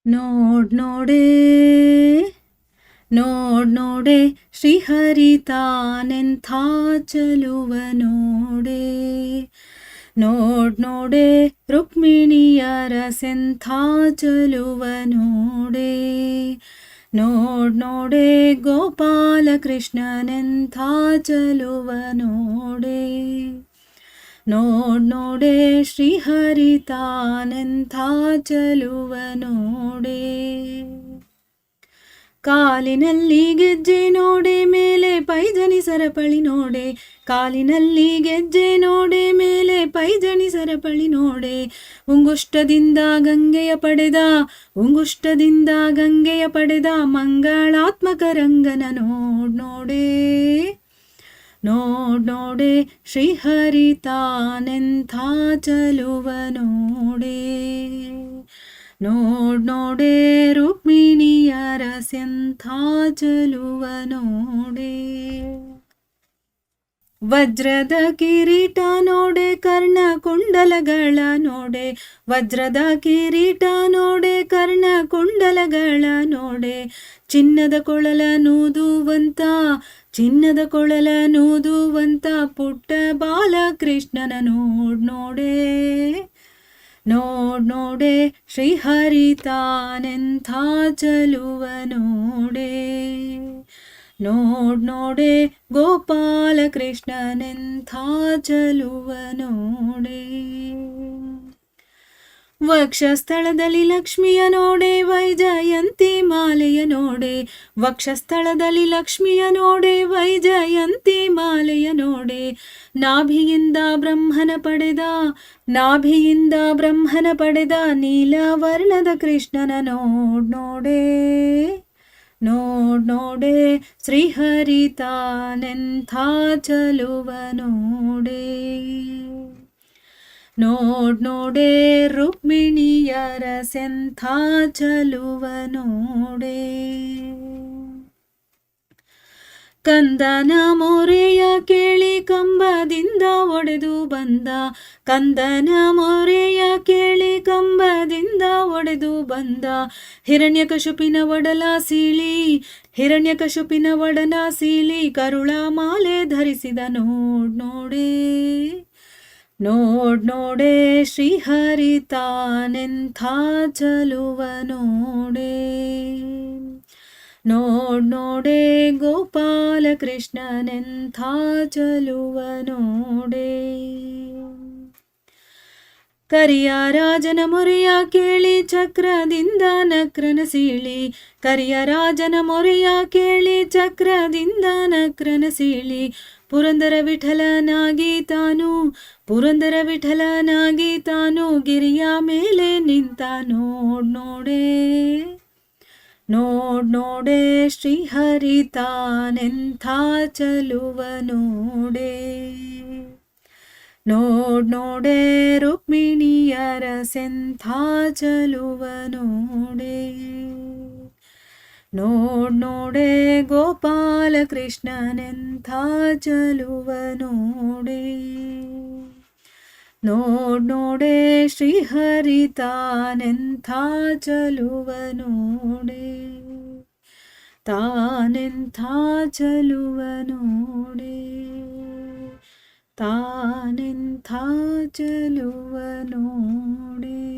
ನೋಡ್ ನೋಡೆ ನೋಡ್ ನೋಡೆ ಶ್ರೀಹರಿ ತಾನೆಂಥ ಚಲುವ ನೋಡೆ. ನೋಡ್ ನೋಡೆ ರುಕ್ಮಿಣಿಯರ ಸೆಂಥ ಚಲುವ ನೋಡೆ. ನೋಡ್ ನೋಡೆ ಗೋಪಾಲ ಕೃಷ್ಣನೆಂಥ ಚಲುವ ನೋಡೆ. ನೋಡ್ ನೋಡೆ ಶ್ರೀಹರಿ ತಾನೆಂಥ ಚಲುವ ನೋಡೆ. ಕಾಲಿನಲ್ಲಿ ಗೆಜ್ಜೆ ನೋಡೆ, ಮೇಲೆ ಪೈಜನಿ ಸರಪಳಿ ನೋಡೆ. ಕಾಲಿನಲ್ಲಿ ಗೆಜ್ಜೆ ನೋಡೆ, ಮೇಲೆ ಪೈಜನಿ ಸರಪಳಿ ನೋಡೆ. ಉಂಗುಷ್ಟದಿಂದ ಗಂಗೆಯ ಪಡೆದ, ಉಂಗುಷ್ಟದಿಂದ ಗಂಗೆಯ ಪಡೆದ ಮಂಗಳಾತ್ಮಕ ರಂಗನ ನೋಡ್ ನೋಡೆ. ನೋಡ್ ನೋಡೆ ಶ್ರೀಹರಿ ತಾನೆಂಥ ಚಲುವ ನೋಡೆ. ನೋಡ್ ನೋಡೆ ರುಕ್ಮಿಣಿಯರ ಸೆಂಥ ಚಲುವ ನೋಡೆ. ವಜ್ರದ ಕಿರೀಟ ನೋಡೆ, ಕರ್ಣ ಕುಂಡಲಗಳ ನೋಡೆ. ವಜ್ರದ ಕಿರೀಟ ನೋಡೆ, ಕರ್ಣ ಕುಂಡಲಗಳ ನೋಡೆ. ಚಿನ್ನದ ಕೊಳಲ ನೂದುವಂತ, ಚಿನ್ನದ ಕೊಳಲ ನೂದುವಂತ ಪುಟ್ಟ ಬಾಲಕೃಷ್ಣನ ನೋಡ್ ನೋಡೆ. ನೋಡ್ ನೋಡೆ ಶ್ರೀಹರಿ ತಾನೆಂಥ ಚಲುವ ನೋಡೆ. ನೋಡ್ ನೋಡೆ ಗೋಪಾಲ ಕೃಷ್ಣನೆಂಥ ಚಲುವ ನೋಡೆ. ವಕ್ಷಸ್ಥಳದಲ್ಲಿ ಲಕ್ಷ್ಮಿಯ ನೋಡೆ, ವೈಜಯಂತಿ ಮಾಲೆಯ ನೋಡೆ. ವಕ್ಷಸ್ಥಳದಲ್ಲಿ ಲಕ್ಷ್ಮಿಯ ನೋಡೆ, ವೈಜಯಂತಿ ಮಾಲೆಯ ನೋಡೆ. ನಾಭಿಯಿಂದ ಬ್ರಹ್ಮನ ಪಡೆದ, ನಾಭಿಯಿಂದ ಬ್ರಹ್ಮನ ಪಡೆದ ನೀಲವರ್ಣದ ಕೃಷ್ಣನ ನೋಡ್ ನೋಡೆ. ನೋಡ್ ನೋಡೆ ಶ್ರೀಹರಿ ತಾನೆಂಥ ಚಲುವ ನೋಡೆ. ನೋಡ್ ನೋಡೆ ರುಕ್ಮಿಣಿಯರ ಸೆಂಥ ಚಲುವ ನೋಡೆ. ಕಂದನ ಮೊರೆಯ ಕೇಳಿ ಕಂಬದಿಂದ ಒಡೆದು ಬಂದ, ಕಂದನ ಮೊರೆಯ ಕೇಳಿ ಕಂಬದಿಂದ ಒಡೆದು ಬಂದ. ಹಿರಣ್ಯಕಶುಪಿನ ಒಡಲ ಸೀಳಿ, ಹಿರಣ್ಯಕಶುಪಿನ ಒಡಲ ಸೀಳಿ ಕರುಳ ಮಾಲೆ ಧರಿಸಿದ ನೋಡ್ ನೋಡೆ. ನೋಡ್ ನೋಡೆ ಶ್ರೀಹರಿ ತಾನೆಂಥ ಚಲುವ ನೋಡೆ. ನೋಡ್ ನೋಡೆ ಗೋಪಾಲ ಕೃಷ್ಣನೆಂಥ ಚಲುವ ನೋಡೆ. ಕರಿಯ ರಾಜನ ಮೊರೆಯ ಕೇಳಿ ಚಕ್ರದಿಂದ ನಕ್ರನ ಸೀಳಿ, ಕರಿಯ ರಾಜನ ಮೊರೆಯ ಕೇಳಿ ಚಕ್ರದಿಂದ ನಕ್ರನ ಸೀಳಿ. ಪುರಂದರ ವಿಠಲನಾಗಿ ತಾನು, ಪುರಂದರ ವಿಠಲನಾಗಿ ತಾನು ಗಿರಿಯ ಮೇಲೆ ನಿಂತ ನೋಡ್ ನೋಡೆ. ನೋಡ್ ನೋಡೆ ಶ್ರೀಹರಿ ತಾನೆಂಥ ಚಲುವ ನೋಡೆ. ನೋಡ್ ನೋಡೆ ರುಕ್ಮಿಣಿಯರ ಸೆಂಥ ಚಲುವ ನೋಡೆ. ನೋಡ್ ನೋಡೆ ಗೋಪಾಲ ಕೃಷ್ಣನೆಂಥ ಚಲುವ ನೋಡೆ. ನೋಡ್ ನೋಡೆ ಶ್ರೀಹರಿ ತಾನೆಂಥ ಚಲುವ ನೋಡೆ. ತಾನೆಂಥ ಚಲುವ ನೋಡೆ. ತಾನೆಂಥ ಚಲುವ ನೋಡೆ.